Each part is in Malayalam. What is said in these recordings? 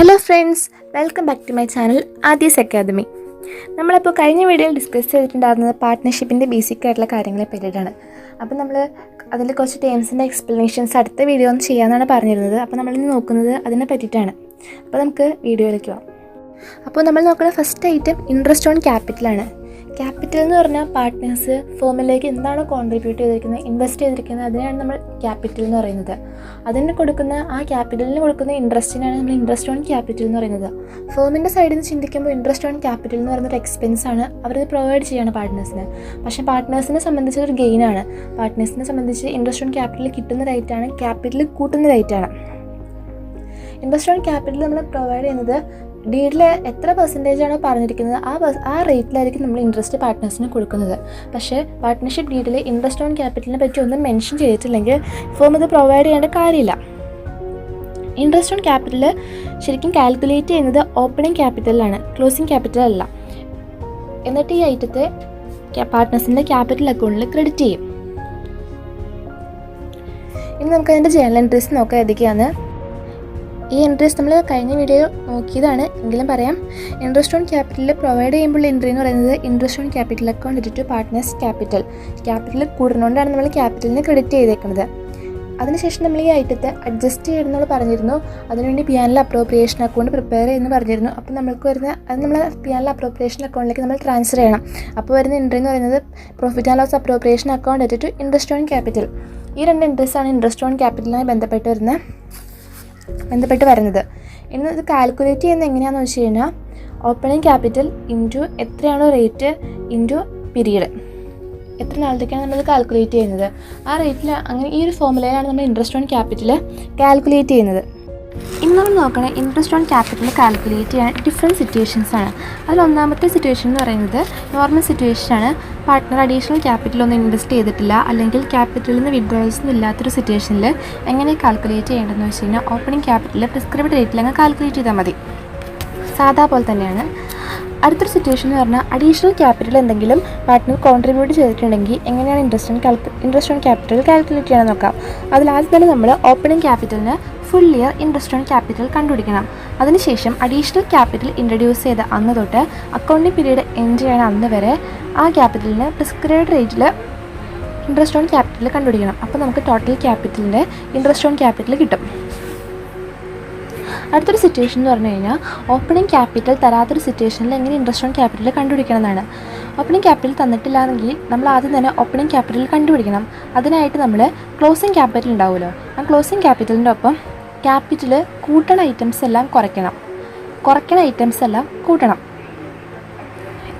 Hello friends, welcome back to my channel Aadyas Academy. നമ്മളിപ്പോൾ കഴിഞ്ഞ വീഡിയോയിൽ ഡിസ്കസ് ചെയ്തിട്ടുണ്ടായിരുന്നത് പാർട്ട്ണർഷിപ്പിൻ്റെ ബേസിക് ആയിട്ടുള്ള കാര്യങ്ങളെ പറ്റിയിട്ടാണ്. അപ്പോൾ നമ്മൾ അതിൽ കുറച്ച് ടേംസിൻ്റെ എക്സ്പ്ലനേഷൻസ് അടുത്ത വീഡിയോ ഒന്ന് ചെയ്യാമെന്നാണ് പറഞ്ഞിരുന്നത്. അപ്പോൾ നമ്മളിന്ന് നോക്കുന്നത് അതിനെ പറ്റിയിട്ടാണ്. അപ്പോൾ നമുക്ക് വീഡിയോയിലേക്ക് പോകാം. അപ്പോൾ നമ്മൾ നോക്കുന്ന ഫസ്റ്റ് ഐറ്റം ഇൻട്രസ്റ്റ് ഓൺ ക്യാപിറ്റലാണ്. ക്യാപിറ്റൽ എന്ന് പറഞ്ഞാൽ പാർട്ട്നേഴ്സ് ഫേമിലേക്ക് എന്താണോ കോൺട്രിബ്യൂട്ട് ചെയ്തിരിക്കുന്നത്, ഇൻവെസ്റ്റ് ചെയ്തിരിക്കുന്നത്, അതിനാണ് നമ്മൾ ക്യാപിറ്റൽ എന്ന് പറയുന്നത്. അതിന് കൊടുക്കുന്ന ആ ക്യാപിറ്റലിന് കൊടുക്കുന്ന ഇൻട്രസ്റ്റിനാണ് നമ്മൾ ഇൻട്രസ്റ്റ് ഓൺ ക്യാപിറ്റൽ എന്ന് പറയുന്നത്. ഫേമിൻ്റെ സൈഡിൽ നിന്ന് ചിന്തിക്കുമ്പോൾ ഇൻട്രസ്റ്റ് ഓൺ ക്യാപിറ്റൽ എന്ന് പറയുന്നൊരു എക്സ്പെൻസാണ് അവരത് പ്രൊവൈഡ് ചെയ്യാണ് പാർട്ട്നേഴ്സിന്. പക്ഷേ പാർട്ട്നേഴ്സിനെ സംബന്ധിച്ച് ഒരു ഗെയിനാണ്. പാർട്ട്നേഴ്സിനെ സംബന്ധിച്ച് ഇൻട്രസ്റ്റ് ഓൺ ക്യാപിറ്റൽ കിട്ടുന്ന റേറ്റാണ്, ക്യാപിറ്റൽ കൂട്ടുന്ന റേറ്റാണ്. ഇൻട്രസ്റ്റ് ഓൺ ക്യാപിറ്റൽ നമ്മൾ പ്രൊവൈഡ് ചെയ്യുന്നത് ഡീഡിൽ എത്ര പെർസെൻറ്റേജാണോ പറഞ്ഞിരിക്കുന്നത് ആ റേറ്റിലായിരിക്കും നമ്മൾ ഇൻട്രസ്റ്റ് പാർട്ട്നേഴ്സിന് കൊടുക്കുന്നത്. പക്ഷേ പാർട്ട്ണർഷിപ്പ് ഡീഡിൽ ഇൻട്രസ്റ്റ് ഓൺ ക്യാപിറ്റലിനെ പറ്റി ഒന്നും മെൻഷൻ ചെയ്തിട്ടില്ലെങ്കിൽ ഫേം ഇത് പ്രൊവൈഡ് ചെയ്യേണ്ട കാര്യമില്ല. ഇൻട്രസ്റ്റ് ഓൺ ക്യാപിറ്റൽ ശരിക്കും കാൽക്കുലേറ്റ് ചെയ്യുന്നത് ഓപ്പണിംഗ് ക്യാപിറ്റലിലാണ്, ക്ലോസിംഗ് ക്യാപിറ്റൽ അല്ല. എന്നിട്ട് ഈ ഐറ്റത്തെ പാർട്ട്നേഴ്സിൻ്റെ ക്യാപിറ്റൽ അക്കൗണ്ടിൽ ക്രെഡിറ്റ് ചെയ്യും. ഇനി നമുക്ക് അതിൻ്റെ ജേണൽ എൻട്രീസ് നോക്കാം ഏതൊക്കെയാണ്. ഈ എൻട്രീസ് നമ്മൾ കഴിഞ്ഞ വീഡിയോ നോക്കിയതാണ് എങ്കിലും പറയാം. ഇൻട്രസ്റ്റ് ഓൺ ക്യാപിറ്റലിൽ പ്രൊവൈഡ് ചെയ്യുമ്പോൾ എൻട്രി എന്ന് പറയുന്നത് interest on capital account to partners capital കൂടുന്നതുകൊണ്ടാണ് നമ്മൾ ക്യാപിറ്റലിന് ക്രെഡിറ്റ് ചെയ്തേക്കുന്നത്. അതിനുശേഷം നമ്മൾ ഈ ഐറ്റത്തെ അഡ്ജസ്റ്റ് ചെയ്യണമെന്ന് പറഞ്ഞിരുന്നു. അതിനുവേണ്ടി പി&എൽ അപ്രോപ്രിയേഷൻ അക്കൗണ്ട് പ്രിപ്പയർ ചെയ്യുമെന്ന് പറഞ്ഞിരുന്നു. അപ്പോൾ നമ്മൾക്ക് വരുന്ന അത് നമ്മൾ പി&എൽ അപ്രോപ്രിയേഷൻ അക്കൗണ്ടിലേക്ക് നമ്മൾ ട്രാൻസ്ഫർ ചെയ്യണം. അപ്പോൾ വരുന്ന എൻട്രി എന്ന് പറയുന്നത് profit and loss appropriation account to interest on capital. ഈ രണ്ട് എൻട്രീസാണ് ഇൻട്രസ്റ്റ് ഓൺ ക്യാപിറ്റലുമായി ബന്ധപ്പെട്ട് വരുന്നത്. ഇന്ന് ഇത് കാൽക്കുലേറ്റ് ചെയ്യുന്നത് എങ്ങനെയാണെന്ന് വെച്ച് കഴിഞ്ഞാൽ ഓപ്പണിംഗ് ക്യാപിറ്റൽ ഇൻറ്റു എത്രയാണോ റേറ്റ് ഇൻറ്റു പീരീഡ്, എത്ര നാളത്തേക്കാണ് നമ്മൾ കാൽക്കുലേറ്റ് ചെയ്യുന്നത്. ആ റേറ്റിൽ അങ്ങനെ ഈ ഒരു ഫോർമുലയിലാണ് നമ്മൾ ഇൻട്രസ്റ്റ് ഓൺ ക്യാപിറ്റൽ കാൽക്കുലേറ്റ് ചെയ്യുന്നത്. ഇന്ന് നമ്മൾ നോക്കണ ഇൻട്രസ്റ്റ് ഓൺ ക്യാപിറ്റൽ കാൽക്കുലേറ്റ് ചെയ്യാൻ ഡിഫറെൻറ്റ് സിറ്റുവേഷൻസാണ്. അതിൽ ഒന്നാമത്തെ സിറ്റുവേഷൻ എന്ന് പറയുന്നത് നോർമൽ സിറ്റുവേഷനാണ്. പാർട്ട്ണർ അഡീഷണൽ ക്യാപിറ്റൽ ഒന്നും ഇൻവെസ്റ്റ് ചെയ്തിട്ടില്ല, അല്ലെങ്കിൽ ക്യാപിറ്റലിൽ നിന്ന് വിഡ്രോവൽസ് ഒന്നും ഇല്ലാത്തൊരു സിറ്റുവേഷനിൽ എങ്ങനെ കാൽക്കുലേറ്റ് ചെയ്യേണ്ടതെന്ന് വെച്ച് കഴിഞ്ഞാൽ ഓപ്പണിംഗ് ക്യാപിറ്റൽ പ്രിസ്ക്രൈബ്ഡ് റേറ്റിൽ അങ്ങ് കാൽക്കുലേറ്റ് ചെയ്താൽ മതി, സാധാ പോലെ തന്നെയാണ്. അടുത്തൊരു സിറ്റുവേഷൻ എന്ന് പറഞ്ഞാൽ അഡീഷണൽ ക്യാപിറ്റൽ എന്തെങ്കിലും പാർട്ട്ണർ കോൺട്രിബ്യൂട്ട് ചെയ്തിട്ടുണ്ടെങ്കിൽ എങ്ങനെയാണ് ഇൻട്രസ്റ്റ് ഓൺ ക്യാപിറ്റൽ കാൽക്കുലേറ്റ് ചെയ്യാൻ നോക്കാം. അതിലാദ്യം തന്നെ നമ്മൾ ഓപ്പണിംഗ് ക്യാപിറ്റലിന് full year interest on capital കണ്ടുപിടിക്കണം. അതിനുശേഷം അഡീഷണൽ ക്യാപിറ്റൽ ഇൻട്രൊഡ്യൂസ് ചെയ്ത അന്ന് തൊട്ട് അക്കൗണ്ടിംഗ് പീരീഡ് എൻഡ് ചെയ്യണ അന്ന് വരെ ആ ക്യാപിറ്റലിന് പ്രിസ്ക്രൈബ്ഡ് റേറ്റിൽ ഇൻട്രസ്റ്റ് ഓൺ ക്യാപിറ്റൽ കണ്ടുപിടിക്കണം. അപ്പോൾ നമുക്ക് ടോട്ടൽ ക്യാപിറ്റലിൻ്റെ ഇൻട്രസ്റ്റ് ഓൺ ക്യാപിറ്റൽ കിട്ടും. അടുത്തൊരു സിറ്റുവേഷൻ എന്ന് പറഞ്ഞു കഴിഞ്ഞാൽ ഓപ്പണിംഗ് ക്യാപിറ്റൽ തരാത്തൊരു സിറ്റുവേഷനിൽ എങ്ങനെ ഇൻട്രസ്റ്റ് ഓൺ ക്യാപിറ്റൽ കണ്ടുപിടിക്കണം എന്നാണ്. ഓപ്പണിംഗ് ക്യാപിറ്റൽ തന്നിട്ടില്ലാന്നെങ്കിൽ നമ്മൾ ആദ്യം തന്നെ ഓപ്പണിംഗ് ക്യാപിറ്റൽ കണ്ടുപിടിക്കണം. അതിനായിട്ട് നമ്മൾ ക്ലോസിംഗ് ക്യാപിറ്റൽ ഉണ്ടാവുമല്ലോ, ആ ക്ലോസിംഗ് ക്യാപിറ്റലിൻ്റെ ഒപ്പം ക്യാപിറ്റൽ കൂട്ടണ ഐറ്റംസ് എല്ലാം കുറയ്ക്കണ ഐറ്റംസ് എല്ലാം കൂട്ടണം.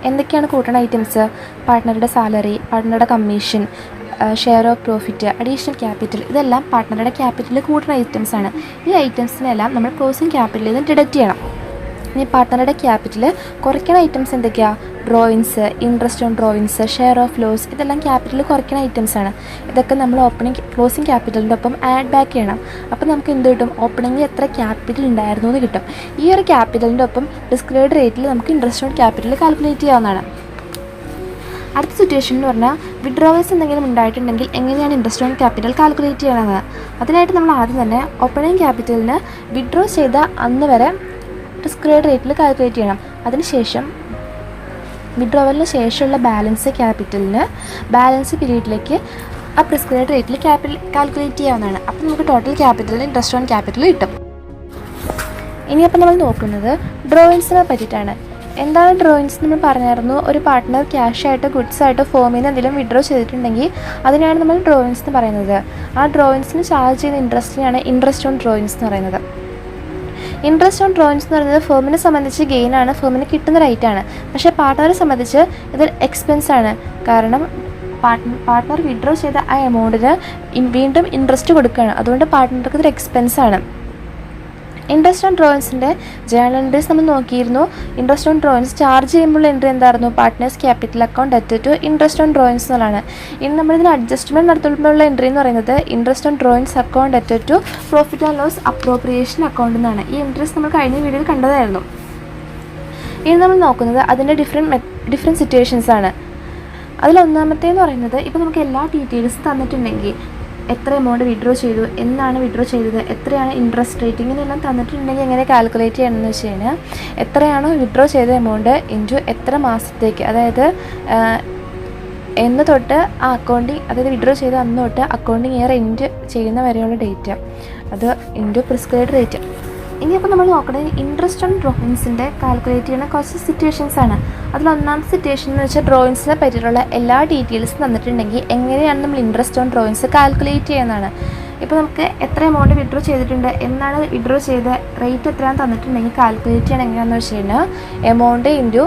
എന്തൊക്കെയാണ് കൂട്ടണ ഐറ്റംസ്? പാർട്ട്ണറുടെ സാലറി, പാർട്ട്ണറുടെ commission, share of profit, additional capital, ഇതെല്ലാം പാർട്ട്ണറുടെ ക്യാപിറ്റലിൽ കൂട്ടുന്ന ഐറ്റംസാണ്. ഈ ഐറ്റംസിനെല്ലാം നമ്മൾ ക്ലോസിംഗ് ക്യാപിറ്റലിൽ നിന്ന് ഡിഡക്റ്റ് ചെയ്യണം. ഇനി പാർട്ട്ണറുടെ ക്യാപിറ്റൽ കുറയ്ക്കുന്ന ഐറ്റംസ് എന്തൊക്കെയാണ്? Drawings, interest on drawings, share of loss, ഇതെല്ലാം ക്യാപിറ്റൽ കുറയ്ക്കുന്ന ഐറ്റംസാണ്. ഇതൊക്കെ നമ്മൾ ക്ലോസിംഗ് ക്യാപിറ്റലിൻ്റെ ഒപ്പം ആഡ് ബാക്ക് ചെയ്യണം. അപ്പോൾ നമുക്ക് എന്ത് കിട്ടും? ഓപ്പണിംഗിൽ എത്ര ക്യാപിറ്റൽ ഉണ്ടായിരുന്നു എന്ന് കിട്ടും. ഈ ഒരു ക്യാപിറ്റലിൻ്റെ ഒപ്പം പ്രിസ്ക്രൈബ്ഡ് റേറ്റിൽ നമുക്ക് ഇൻട്രസ്റ്റ് ഓൺ ക്യാപിറ്റൽ കാൽക്കുലേറ്റ് ചെയ്യാവുന്നതാണ്. അടുത്ത സിറ്റുവേഷൻ എന്ന് പറഞ്ഞാൽ വിഡ്രോവൽസ് എന്തെങ്കിലും ഉണ്ടായിട്ടുണ്ടെങ്കിൽ എങ്ങനെയാണ് ഇൻട്രസ്റ്റ് ഓൺ ക്യാപിറ്റൽ കാൽക്കുലേറ്റ് ചെയ്യണമെന്ന്. അതിനായിട്ട് നമ്മൾ ആദ്യം തന്നെ ഓപ്പണിംഗ് ക്യാപിറ്റലിന് വിഡ്രോ ചെയ്ത അന്ന് വരെ പ്രിസ്ക്രൈബ്ഡ് റേറ്റിൽ കാൽക്കുലേറ്റ് ചെയ്യണം. അതിനുശേഷം വിഡ്രോവലിന് ശേഷമുള്ള ക്യാപിറ്റലിന് ബാലൻസ് പീരീഡിലേക്ക് ആ പ്രിസ്ക്രൈബ്ഡ് റേറ്റിൽ കാൽക്കുലേറ്റ് ചെയ്യാവുന്നതാണ്. അപ്പോൾ നമുക്ക് ടോട്ടൽ ക്യാപിറ്റലിന് ഇൻട്രസ്റ്റ് ഓൺ ക്യാപിറ്റൽ കിട്ടും. ഇനിയപ്പോൾ നമ്മൾ നോക്കുന്നത് ഡ്രോയിങ്സിനെ പറ്റിയിട്ടാണ്. എന്താണ് ഡ്രോയിങ്സ്? നമ്മൾ പറഞ്ഞായിരുന്നു, ഒരു പാർട്ട്ണർ ക്യാഷായിട്ടോ ഗുഡ്സായിട്ടോ ഫോമിൽ നിന്ന് എന്തെങ്കിലും വിഡ്രോ ചെയ്തിട്ടുണ്ടെങ്കിൽ അതിനാണ് നമ്മൾ ഡ്രോയിങ്സ് എന്ന് പറയുന്നത്. ആ ഡ്രോയിങ്സിന് ചാർജ് ചെയ്യുന്ന ഇൻട്രസ്റ്റിനെയാണ് ഇൻട്രസ്റ്റ് ഓൺ ഡ്രോയിങ്സ് എന്ന് പറയുന്നത്. ഇൻട്രസ്റ്റ് ഓൺ ഡ്രോയിങ്സ് എന്ന് പറയുന്നത് ഫേമിനെ സംബന്ധിച്ച് ഗെയിനാണ്, ഫേമിന് കിട്ടുന്ന റേറ്റാണ്. പക്ഷേ പാർട്ട്ണറെ സംബന്ധിച്ച് ഇതൊരു എക്സ്പെൻസാണ്. കാരണം പാർട്ട്ണർ വിഡ്രോ ചെയ്ത ആ എമൗണ്ടിന് വീണ്ടും ഇൻട്രസ്റ്റ് കൊടുക്കുകയാണ്. അതുകൊണ്ട് പാർട്ട്ണർക്ക് ഇതൊരു എക്സ്പെൻസാണ്. ഇൻട്രസ്റ്റ് ഓൺ ഡ്രോയിങ്സിൻ്റെ ജേണൽ എൻട്രീസ് നമ്മൾ നോക്കിയിരുന്നു. ഇൻട്രസ്റ്റ് ഓൺ ഡ്രോയിങ്സ് ചാർജ് ചെയ്യുമ്പോൾ എൻട്രി എന്തായിരുന്നു? Partners capital account to interest on drawings എന്നുള്ളതാണ്. ഇനി നമ്മളിതിന് അഡ്ജസ്റ്റ്മെൻറ്റ് നടത്തുമ്പോഴുള്ള എൻട്രി എന്ന് പറയുന്നത് interest on drawings account to profit and loss appropriation account എന്നാണ്. ഈ എൻട്രീസ് നമ്മൾ കഴിഞ്ഞ വീഡിയോയിൽ കണ്ടതായിരുന്നു. ഇനി നമ്മൾ നോക്കുന്നത് അതിൻ്റെ ഡിഫറെൻറ്റ് സിറ്റുവേഷൻസ് ആണ്. അതിലൊന്നാമത്തേന്ന് പറയുന്നത്, ഇപ്പോൾ നമുക്ക് എല്ലാ ഡീറ്റെയിൽസും തന്നിട്ടുണ്ടെങ്കിൽ എത്ര എമൗണ്ട് വിഡ്രോ ചെയ്തു, എന്നാണ് വിഡ്രോ ചെയ്തത്, എത്രയാണ് ഇൻട്രസ്റ്റ് റേറ്റ്, ഇങ്ങനെയെല്ലാം തന്നിട്ടുണ്ടെങ്കിൽ എങ്ങനെ കാൽക്കുലേറ്റ് ചെയ്യണമെന്ന് വെച്ച് കഴിഞ്ഞാൽ എത്രയാണോ വിഡ്രോ ചെയ്ത എമൗണ്ട് ഇൻറ്റു എത്ര മാസത്തേക്ക്, അതായത് എന്ന് തൊട്ട് ആ അക്കൗണ്ടിങ്, അതായത് വിഡ്രോ ചെയ്ത അന്ന് തൊട്ട് അക്കൗണ്ടിങ് ഇയർ എൻഡ് ചെയ്യുന്ന വരെയുള്ള ഡേറ്റ്, അത് ഇൻറ്റു പ്രിസ്ക്രൈബ്ഡ് റേറ്റ്. ഇനിയിപ്പോൾ നമ്മൾ നോക്കുന്നത് ഇൻട്രസ്റ്റ് ഓൺ ഡ്രോയിങ്സിൻ്റെ കാൽക്കുലേറ്റ് ചെയ്യുന്ന കുറച്ച് സിറ്റുവേഷൻസ് ആണ്. അതിലൊന്നാമത്തെ സിറ്റുവേഷൻ എന്ന് വെച്ചാൽ ഡ്രോയിങ്സിനെ പറ്റിയിട്ടുള്ള എല്ലാ ഡീറ്റെയിൽസും തന്നിട്ടുണ്ടെങ്കിൽ എങ്ങനെയാണ് നമ്മൾ ഇൻട്രസ്റ്റ് ഓൺ ഡ്രോയിങ്സ് കാൽക്കുലേറ്റ് ചെയ്യുന്നതാണ്. ഇപ്പോൾ നമുക്ക് എത്ര എമൗണ്ട് വിഡ്രോ ചെയ്തിട്ടുണ്ട്, എന്നാണ് വിഡ്രോ ചെയ്ത റേറ്റ് എത്രയാണെന്ന് തന്നിട്ടുണ്ടെങ്കിൽ കാൽക്കുലേറ്റ് ചെയ്യണം എങ്ങനെയാണെന്ന് വെച്ച് കഴിഞ്ഞാൽ എമൗണ്ട് ഇൻറ്റു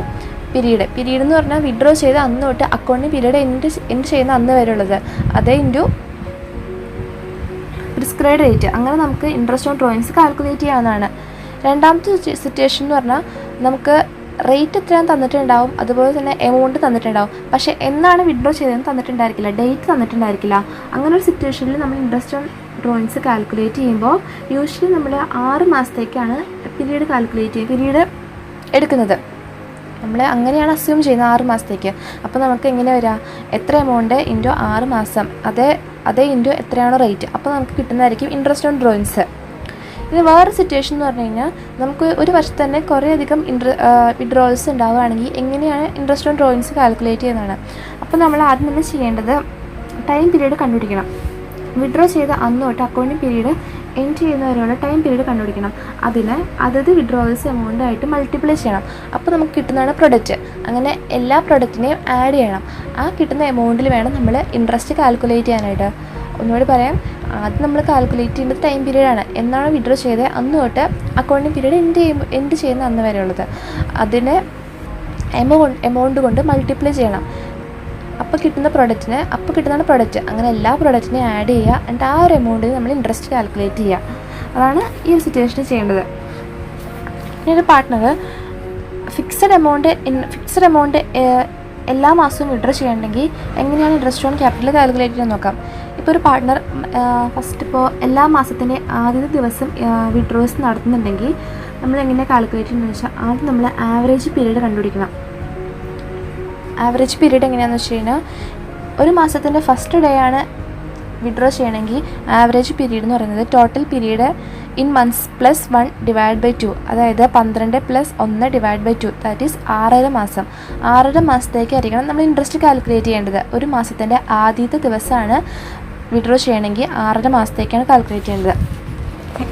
പീരീഡ് എന്ന് പറഞ്ഞാൽ വിഡ്രോ ചെയ്ത് അന്ന് തൊട്ട് അക്കൗണ്ടിങ് പീരീഡ് എൻഡ് ചെയ്യുന്ന അന്ന് വരെ ഉള്ളത്, അതേ ഇൻറ്റു പ്രിസ്ക്രൈബ്ഡ് റേറ്റ്. അങ്ങനെ നമുക്ക് ഇൻട്രസ്റ്റ് ഓൺ ഡ്രോയിങ്സ് കാൽക്കുലേറ്റ് ചെയ്യാവുന്നതാണ്. രണ്ടാമത്തെ സിറ്റുവേഷൻ എന്ന് പറഞ്ഞാൽ നമുക്ക് റേറ്റ് എത്രയാണ് തന്നിട്ടുണ്ടാവും, അതുപോലെ തന്നെ എമൗണ്ട് തന്നിട്ടുണ്ടാവും, പക്ഷേ എന്നാണ് വിഡ്രോ ചെയ്തതെന്ന് തന്നിട്ടുണ്ടായിരിക്കില്ല, ഡേറ്റ് തന്നിട്ടുണ്ടായിരിക്കില്ല. അങ്ങനെ ഒരു സിറ്റുവേഷനിൽ നമ്മൾ ഇൻട്രസ്റ്റ് ഓൺ ഡ്രോയിങ്സ് കാൽക്കുലേറ്റ് ചെയ്യുമ്പോൾ യൂഷ്വലി നമ്മൾ 6 മാസത്തേക്കാണ് പീരീഡ് എടുക്കുന്നത്. നമ്മൾ അങ്ങനെയാണ് അസ്യൂം ചെയ്യുന്നത് 6 മാസത്തേക്ക്. അപ്പോൾ നമുക്ക് എങ്ങനെ വരാം, എത്ര എമൗണ്ട് ഇൻറ്റു 6 മാസം, അതേ ഇൻറ്റു എത്രയാണോ റേറ്റ്, അപ്പോൾ നമുക്ക് കിട്ടുന്നതായിരിക്കും ഇൻട്രസ്റ്റ് ഓൺ ഡ്രോയിങ്സ്. ഇനി വേറെ സിറ്റുവേഷൻ എന്ന് പറഞ്ഞു കഴിഞ്ഞാൽ നമുക്ക് ഒരു വർഷത്തിൽ തന്നെ കുറേയധികം വിഡ്രോവൽസ് ഉണ്ടാവുകയാണെങ്കിൽ എങ്ങനെയാണ് ഇൻട്രസ്റ്റ് ഓൺ ഡ്രോയിങ്സ് കാൽക്കുലേറ്റ് ചെയ്യുന്നതാണ്. അപ്പോൾ നമ്മൾ ആദ്യം തന്നെ ചെയ്യേണ്ടത് ടൈം പീരീഡ് കണ്ടുപിടിക്കണം. വിഡ്രോ ചെയ്ത അന്ന് തൊട്ട് അക്കൗണ്ടിങ് പീരീഡ് എൻഡ് ചെയ്യുന്നവരെയുള്ള ടൈം പീരീഡ് കണ്ടുപിടിക്കണം. അതിന് അതത് വിഡ്രോവൽസ് എമൗണ്ടായിട്ട് മൾട്ടിപ്ലൈ ചെയ്യണം. അപ്പോൾ നമുക്ക് കിട്ടുന്നതാണ് പ്രൊഡക്റ്റ്. അങ്ങനെ എല്ലാ പ്രൊഡക്റ്റിനെയും ആഡ് ചെയ്യണം. ആ കിട്ടുന്ന എമൗണ്ടിൽ വേണം നമ്മൾ ഇൻട്രസ്റ്റ് കാൽക്കുലേറ്റ് ചെയ്യാനായിട്ട്. ഒന്നുകൂടി പറയാം, ആദ്യം നമ്മൾ കാൽക്കുലേറ്റ് ചെയ്യേണ്ടത് ടൈം പീരീഡാണ്. എന്നാണ് വിഡ്രോ ചെയ്തത് അന്ന് തൊട്ട് അക്കൗണ്ടിങ് പീരീഡ് എൻഡ് ചെയ്യുന്ന അന്ന് വരെ ഉള്ളത്. അതിന് എമൗണ്ട് കൊണ്ട് മൾട്ടിപ്ലൈ ചെയ്യണം. അപ്പോൾ കിട്ടുന്നതാണ് പ്രൊഡക്റ്റ്. അങ്ങനെ എല്ലാ പ്രൊഡക്റ്റിനെയും ആഡ് ചെയ്യുക, എന്നിട്ട് ആ ഒരു എമൗണ്ടിൽ നമ്മൾ ഇൻട്രസ്റ്റ് കാൽക്കുലേറ്റ് ചെയ്യുക. അതാണ് ഈ ഒരു സിറ്റുവേഷനിൽ ചെയ്യേണ്ടത്. ഇനി ഒരു പാർട്ട്ണർ ഫിക്സഡ് എമൗണ്ട് എല്ലാ മാസവും വിഡ്രോ ചെയ്യണമെങ്കിൽ എങ്ങനെയാണ് ഇൻട്രസ്റ്റ് ഓൺ ക്യാപിറ്റൽ കാൽക്കുലേറ്റ് ചെയ്യാൻ നോക്കാം. ഇപ്പോൾ ഒരു പാർട്ട്ണർ ഇപ്പോൾ എല്ലാ മാസത്തിൻ്റെ ആദ്യത്തെ ദിവസം വിഡ്രോസ് നടത്തുന്നുണ്ടെങ്കിൽ നമ്മൾ എങ്ങനെ കാൽക്കുലേറ്റ് ചെയ്യുന്നതെന്ന് വെച്ചാൽ ആദ്യം നമ്മൾ ആവറേജ് പീരീഡ് കണ്ടുപിടിക്കണം. ആവറേജ് പീരീഡ് എങ്ങനെയാണെന്ന് വെച്ച് കഴിഞ്ഞാൽ ഒരു മാസത്തിൻ്റെ ഫസ്റ്റ് ഡേ ആണ് വിഡ്രോ ചെയ്യണമെങ്കിൽ ആവറേജ് പീരീഡ് എന്ന് പറയുന്നത് total period in months plus 1 divide by 2, അതായത് 12 + 1 ഡിവൈഡ് ബൈ 2, ദാറ്റ് ഈസ് 6.5 മാസം. 6.5 മാസത്തേക്കായിരിക്കണം നമ്മൾ ഇൻട്രസ്റ്റ് കാൽക്കുലേറ്റ് ചെയ്യേണ്ടത്. ഒരു മാസത്തിൻ്റെ ആദ്യത്തെ ദിവസമാണ് വിഡ്രോ ചെയ്യണമെങ്കിൽ 6.5 മാസത്തേക്കാണ് കാൽക്കുലേറ്റ് ചെയ്യേണ്ടത്.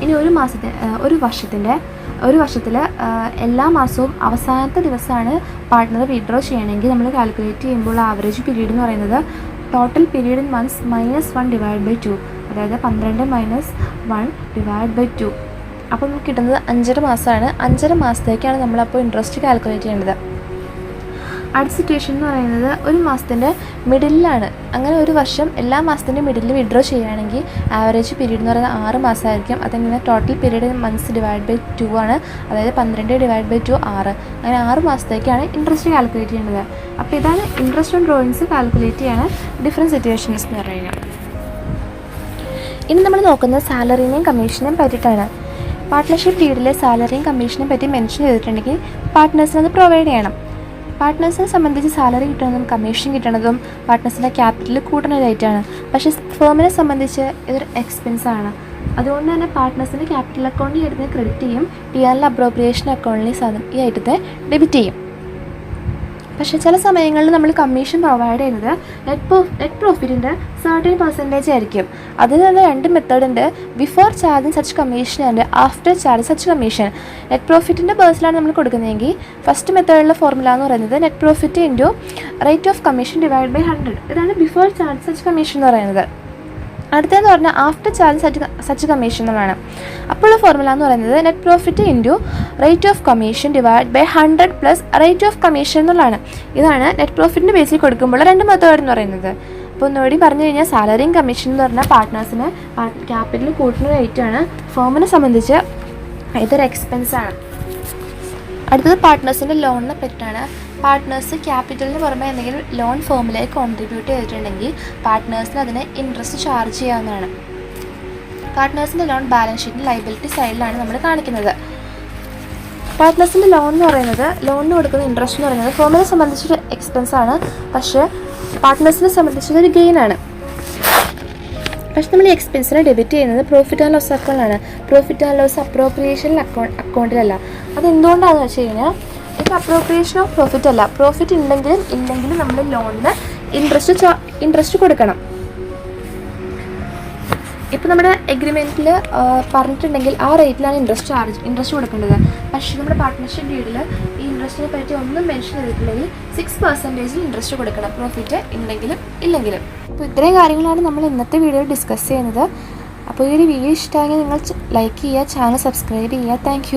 ഇനി ഒരു വർഷത്തിൽ എല്ലാ മാസവും അവസാനത്തെ ദിവസമാണ് പാർട്ട്ണർ വിഡ്രോ ചെയ്യണമെങ്കിൽ നമ്മൾ കാൽക്കുലേറ്റ് ചെയ്യുമ്പോൾ ആവറേജ് പീരീഡ് എന്ന് പറയുന്നത് total period in months -1 divide by 2, അതായത് 12 - 1 ഡിവൈഡ് ബൈ 2. അപ്പോൾ നമുക്ക് കിട്ടുന്നത് 5.5 മാസമാണ്. 5.5 മാസത്തേക്കാണ് നമ്മളപ്പോൾ ഇൻട്രസ്റ്റ് കാൽക്കുലേറ്റ് ചെയ്യേണ്ടത്. അടുത്ത സിറ്റുവേഷൻ എന്ന് പറയുന്നത് ഒരു മാസത്തിൻ്റെ മിഡിലാണ്. അങ്ങനെ ഒരു വർഷം എല്ലാ മാസത്തിൻ്റെ മിഡിൽ വിഡ്രോ ചെയ്യുകയാണെങ്കിൽ ആവറേജ് പീരീഡ് എന്ന് പറയുന്നത് 6 മാസമായിരിക്കും. അതങ്ങനെ total period months divide by 2 ആണ്, അതായത് 12 ഡിവൈഡ് ബൈ 2 6. അങ്ങനെ 6 മാസത്തേക്കാണ് ഇൻട്രസ്റ്റ് കാൽക്കുലേറ്റ് ചെയ്യേണ്ടത്. അപ്പോൾ ഇതാണ് ഇൻട്രസ്റ്റ് ഓൺ ഡ്രോയിങ്സ് കാൽക്കുലേറ്റ് ചെയ്യാണ് ഡിഫറെൻറ്റ് സിറ്റുവേഷൻസ് എന്ന് പറയുന്നത്. ഇനി നമ്മൾ നോക്കുന്നത് സാലറിനെയും കമ്മീഷനെയും പറ്റിയിട്ടാണ്. പാർട്ട്ണർഷിപ്പ് ഡീഡിലെ സാലറിയും കമ്മീഷനെയും പറ്റി മെൻഷൻ ചെയ്തിട്ടുണ്ടെങ്കിൽ പാർട്ട്നേഴ്സിന് അത് പ്രൊവൈഡ് ചെയ്യണം. പാർട്ട്നേഴ്സിനെ സംബന്ധിച്ച് സാലറി കിട്ടുന്നതും കമ്മീഷൻ കിട്ടുന്നതും പാർട്ട്നേഴ്സിൻ്റെ ക്യാപിറ്റൽ കൂട്ടുന്നതായിട്ടാണ്. പക്ഷേ ഫേമിനെ സംബന്ധിച്ച് ഇതൊരു എക്സ്പെൻസാണ്. അതുകൊണ്ട് തന്നെ പാർട്ട്നേഴ്സിൻ്റെ ക്യാപിറ്റൽ അക്കൗണ്ടിൽ എടുത്ത് ക്രെഡിറ്റ് ചെയ്യും, P&L അപ്രോപ്രിയേഷൻ അക്കൗണ്ടിൽ ഈ ഐറ്റത്തെ ഡെബിറ്റ് ചെയ്യും. പക്ഷേ ചില സമയങ്ങളിൽ നമ്മൾ കമ്മീഷൻ പ്രൊവൈഡ് ചെയ്യുന്നത് നെറ്റ് പ്രോഫിറ്റിൻ്റെ സർട്ടൻ പെർസെൻറ്റേജ് ആയിരിക്കും. അതിൽ തന്നെ 2 മെത്തേഡ് ഉണ്ട്: before charging such commission and after charging such commission. Net പ്രോഫിറ്റിൻ്റെ ബേസിലാണ് നമ്മൾ കൊടുക്കുന്നതെങ്കിൽ ഫസ്റ്റ് മെത്തേഡിലെ ഫോർമുല എന്ന് പറയുന്നത് net profit into rate of commission divide by 100. ഇതാണ് ബിഫോർ ചാർജ് സച്ച് കമ്മീഷൻ എന്ന് പറയുന്നത്. അടുത്തതെന്ന് പറഞ്ഞാൽ ആഫ്റ്റർ ചാർജ് സച്ച് കമ്മീഷൻ എന്നാണ്. അപ്പോഴുള്ള ഫോർമുല എന്ന് പറയുന്നത് net profit into rate of commission divide by 100 plus rate of commission എന്നുള്ളതാണ്. ഇതാണ് നെറ്റ് പ്രോഫിറ്റിൻ്റെ ബേസിൽ കൊടുക്കുമ്പോൾ 2 മെത്തേഡ് എന്ന് പറയുന്നത്. അപ്പോൾ ഒന്നുകൂടി പറഞ്ഞു കഴിഞ്ഞാൽ സാലറിയും കമ്മീഷൻ എന്ന് പറഞ്ഞാൽ പാർട്ട്നേഴ്സിന് ക്യാപിറ്റൽ കൂട്ടുന്ന റേറ്റാണ്. ഫേമിനെ സംബന്ധിച്ച് ഇതൊരു എക്സ്പെൻസാണ്. അടുത്തത് പാർട്ട്നേഴ്സിൻ്റെ ലോണിനെ പറ്റിയിട്ടാണ്. പാർട്ട്നേഴ്സ് ക്യാപിറ്റലിന് പുറമെ എന്തെങ്കിലും ലോൺ ഫേമിലേക്ക് കോൺട്രിബ്യൂട്ട് ചെയ്തിട്ടുണ്ടെങ്കിൽ പാർട്ട്നേഴ്സിന് അതിന് ഇൻട്രസ്റ്റ് ചാർജ് ചെയ്യാവുന്നതാണ്. പാർട്ട്നേഴ്സിൻ്റെ ലോൺ ബാലൻസ് ഷീറ്റിൻ്റെ ലയബിലിറ്റി സൈഡിലാണ് നമ്മൾ കാണിക്കുന്നത്. പാർട്ട്നേഴ്സിൻ്റെ ലോൺ എന്ന് പറയുന്നത്, ലോണിന് കൊടുക്കുന്ന ഇൻട്രസ്റ്റ് എന്ന് പറയുന്നത് ഫേമിനെ സംബന്ധിച്ചൊരു എക്സ്പെൻസാണ്, പക്ഷേ പാർട്ട്നേഴ്സിനെ സംബന്ധിച്ചൊരു ഗെയിനാണ്. പക്ഷെ നമ്മൾ ഈ എക്സ്പെൻസിനെ ഡെബിറ്റ് ചെയ്യുന്നത് പ്രോഫിറ്റ് ആൻഡ് ലോസ് അക്കൗണ്ടിലാണ്. പ്രോഫിറ്റ് ആൻഡ് ലോസ് അപ്രോപ്രിയേഷൻ അക്കൗണ്ടിലല്ല. അതെന്തുകൊണ്ടാണെന്ന് വെച്ച് കഴിഞ്ഞാൽ ഇപ്പോൾ അപ്രോപ്രിയേഷൻ ഓഫ് പ്രോഫിറ്റ് അല്ല. പ്രോഫിറ്റ് ഉണ്ടെങ്കിലും ഇല്ലെങ്കിലും നമ്മൾ ലോണിന് ഇൻട്രസ്റ്റ് കൊടുക്കണം. ഇപ്പോൾ നമ്മുടെ എഗ്രിമെൻറ്റിൽ പറഞ്ഞിട്ടുണ്ടെങ്കിൽ ആ റേറ്റിലാണ് ഇൻട്രസ്റ്റ് കൊടുക്കേണ്ടത്. പക്ഷേ നമ്മുടെ പാർട്ട്ണർഷിപ്പ് ഡീഡിൽ ഈ ഇൻട്രസ്റ്റിനെ പറ്റി ഒന്നും മെൻഷൻ ചെയ്തിട്ടില്ലെങ്കിൽ 6% ഇൻട്രസ്റ്റ് കൊടുക്കണം, പ്രോഫിറ്റ് ഉണ്ടെങ്കിലും ഇല്ലെങ്കിലും. അപ്പോൾ ഇത്രയും കാര്യങ്ങളാണ് നമ്മൾ ഇന്നത്തെ വീഡിയോയിൽ ഡിസ്കസ് ചെയ്യുന്നത്. അപ്പോൾ ഈ ഒരു വീഡിയോ ഇഷ്ടമായെങ്കിൽ നിങ്ങൾ ലൈക്ക് ചെയ്യുക, ചാനൽ സബ്സ്ക്രൈബ് ചെയ്യുക. താങ്ക്